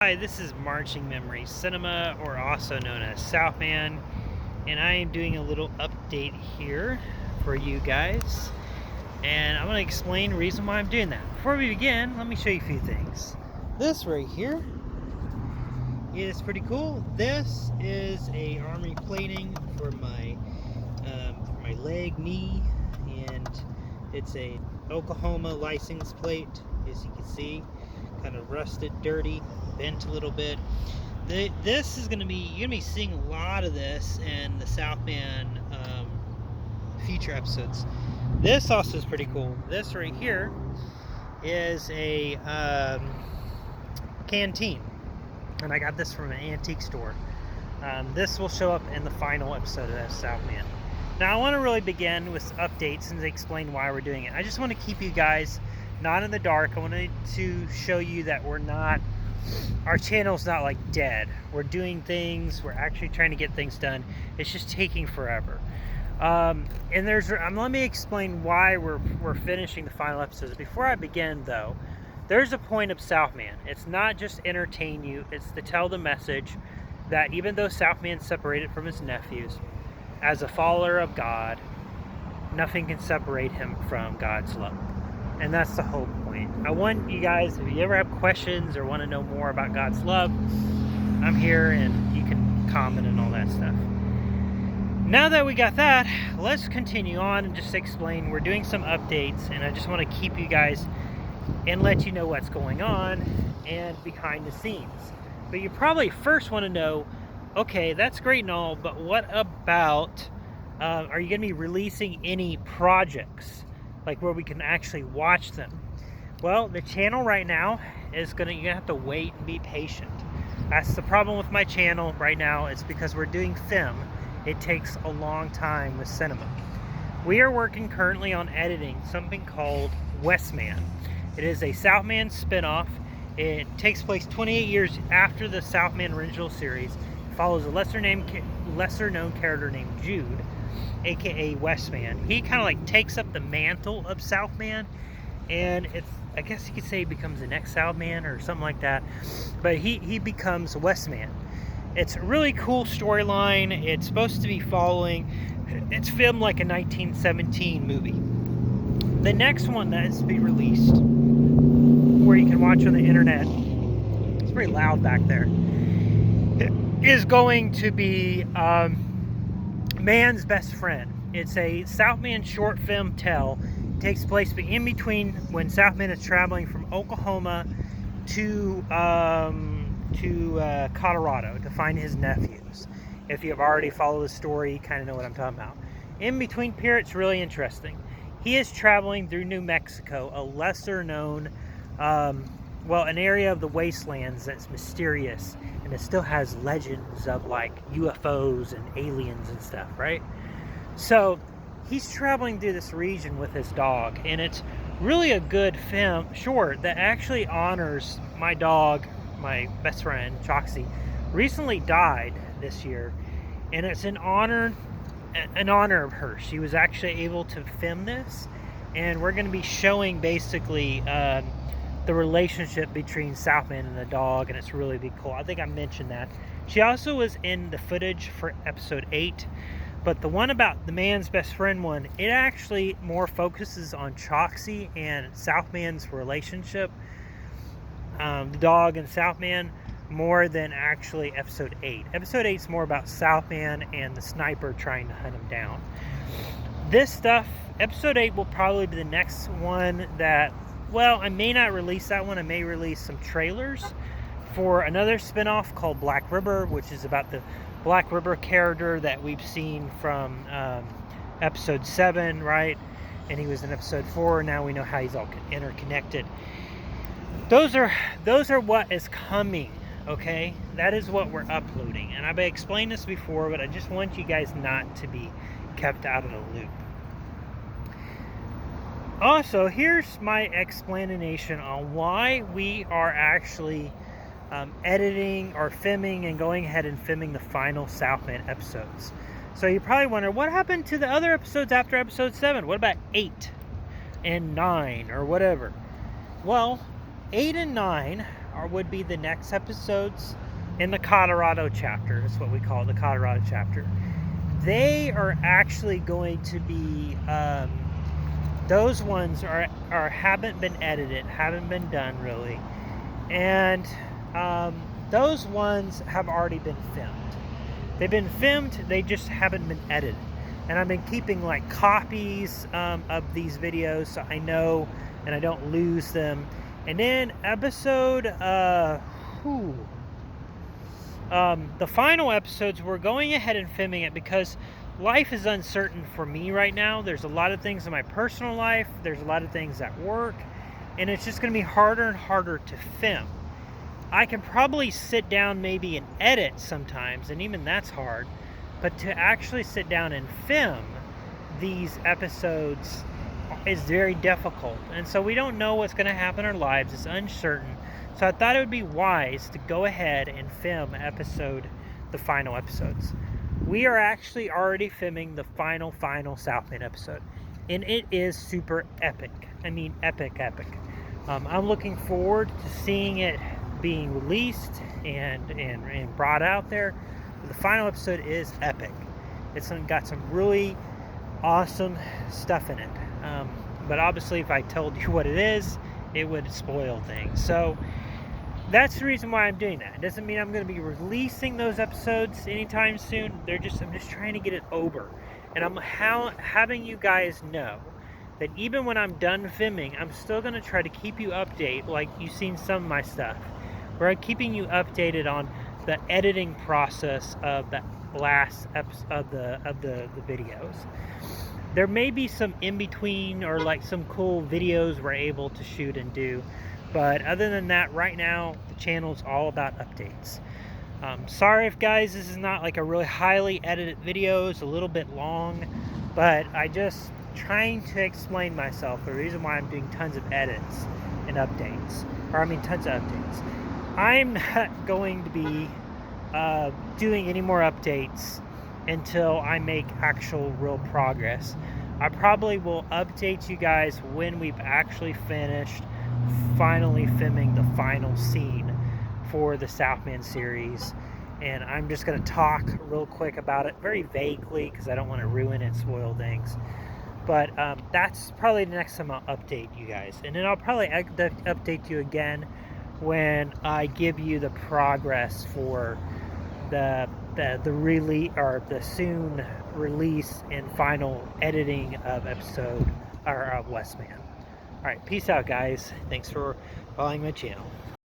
Hi, this is Marching Memories Cinema, or also known as SouthMan, and I am doing a little update here for you guys, and I'm going to explain the reason why I'm doing that. Before we begin, let me show you a few things. This right here is pretty cool. This is a army plating for my leg, knee, and it's a Oklahoma license plate, as you can see. Kind of rusted, dirty, bent a little bit. This is going to be, you're going to be seeing a lot of this in the SouthMan feature episodes. This also is pretty cool. This right here is a canteen, and I got this from an antique store. This will show up in the final episode of SouthMan. Now I want to really begin with updates and explain why we're doing it. I just want to keep you guys not in the dark. I wanted to show you that our channel's not like dead. We're doing things, we're actually trying to get things done. It's just taking forever. And let me explain why we're finishing the final episodes. Before I begin though, there's a point of SouthMan. It's not just entertain you, it's to tell the message that even though SouthMan's separated from his nephews, as a follower of God, nothing can separate him from God's love. And that's the whole point. I want you guys, if you ever have questions or want to know more about God's love, I'm here and you can comment and all that stuff. Now that we got that, let's continue on and just explain. We're doing some updates, and I just want to keep you guys and let you know what's going on and behind the scenes. But you probably first want to know, okay, that's great and all, but what about, are you going to be releasing any projects? Like where we can actually watch them? Well, the channel right now is you're gonna have to wait and be patient. That's the problem with my channel right now. It's because we're doing film. It takes a long time with cinema. We are working currently on editing something called SouthMan. It is a SouthMan spinoff. It takes place 28 years after the SouthMan original series. It follows a lesser known character named Jude, aka SouthMan. He kind of like takes up the mantle of SouthMan, and I guess you could say he becomes the next SouthMan or something like that. But he becomes SouthMan. It's a really cool storyline. It's supposed to be it's filmed like a 1917 movie. The next one that is to be released, where you can watch on the internet, it's pretty loud back there, is going to be Man's Best Friend. It's a SouthMan short film tell. It takes place in between when SouthMan is traveling from Oklahoma to Colorado to find his nephews. If you have already followed the story, you kind of know what I'm talking about. In between period, it's really interesting. He is traveling through New Mexico, a lesser known, an area of the wastelands that's mysterious, and it still has legends of like UFOs and aliens and stuff, right? So he's traveling through this region with his dog, and it's really a good film short that actually honors my dog. My best friend Choxy recently died this year, and it's in honor of her. She was actually able to film this, and we're going to be showing basically the relationship between SouthMan and the dog, and it's really be cool. I think I mentioned that. She also was in the footage for episode 8, but the one about the man's best friend one, it actually more focuses on Choxy and SouthMan's relationship, the dog and SouthMan, more than actually episode 8. Episode 8 is more about SouthMan and the sniper trying to hunt him down. This stuff, episode 8 will probably be the next one that, well, I may not release that one. I may release some trailers for another spinoff called Black River, which is about the Black River character that we've seen from episode 7, right? And he was in episode 4. Now we know how he's all interconnected. Those are what is coming, okay? That is what we're uploading. And I've explained this before, but I just want you guys not to be kept out of the loop. Also, here's my explanation on why we are actually editing or filming and going ahead and filming the final SouthMan episodes. So you probably wonder, what happened to the other episodes after episode 7? What about 8 and 9 or whatever? Well, 8 and 9 would be the next episodes in the Colorado chapter. That's what we call it, the Colorado chapter. They are actually going to be, those ones haven't been edited, haven't been done really, and those ones have already been filmed. They've been filmed, they just haven't been edited. And I've been keeping like copies of these videos so I know and I don't lose them. And then episode, the final episodes, we're going ahead and filming it because life is uncertain for me right now. There's a lot of things in my personal life, there's a lot of things at work, and it's just going to be harder and harder to film. I can probably sit down maybe and edit sometimes, and even that's hard. But to actually sit down and film these episodes is very difficult. And so we don't know what's going to happen in our lives. It's uncertain. So I thought it would be wise to go ahead and film the final episodes. We are actually already filming the final SouthMan episode. And it is super epic. I mean, epic. I'm looking forward to seeing it being released and brought out there. The final episode is epic. It's got some really awesome stuff in it. But obviously, if I told you what it is, it would spoil things. So that's the reason why I'm doing that. It doesn't mean I'm going to be releasing those episodes anytime soon. I'm just trying to get it over. And I'm having you guys know that even when I'm done filming, I'm still going to try to keep you updated, like you've seen some of my stuff, where I'm keeping you updated on the editing process of the last episode of the videos. There may be some in between or like some cool videos we're able to shoot and do, but other than that, right now the channel's all about updates. Sorry if guys this is not like a really highly edited video, it's a little bit long, but I just trying to explain myself, the reason why I'm doing tons of edits and updates, tons of updates. I'm not going to be doing any more updates until I make actual real progress. I probably will update you guys when we've actually finished finally filming the final scene for the SouthMan series. And I'm just going to talk real quick about it, very vaguely, because I don't want to ruin and spoil things. But that's probably the next time I'll update you guys. And then I'll probably update you again when I give you the progress for the release, or the soon release and final editing of episode of SouthMan. All right, peace out, guys. Thanks for following my channel.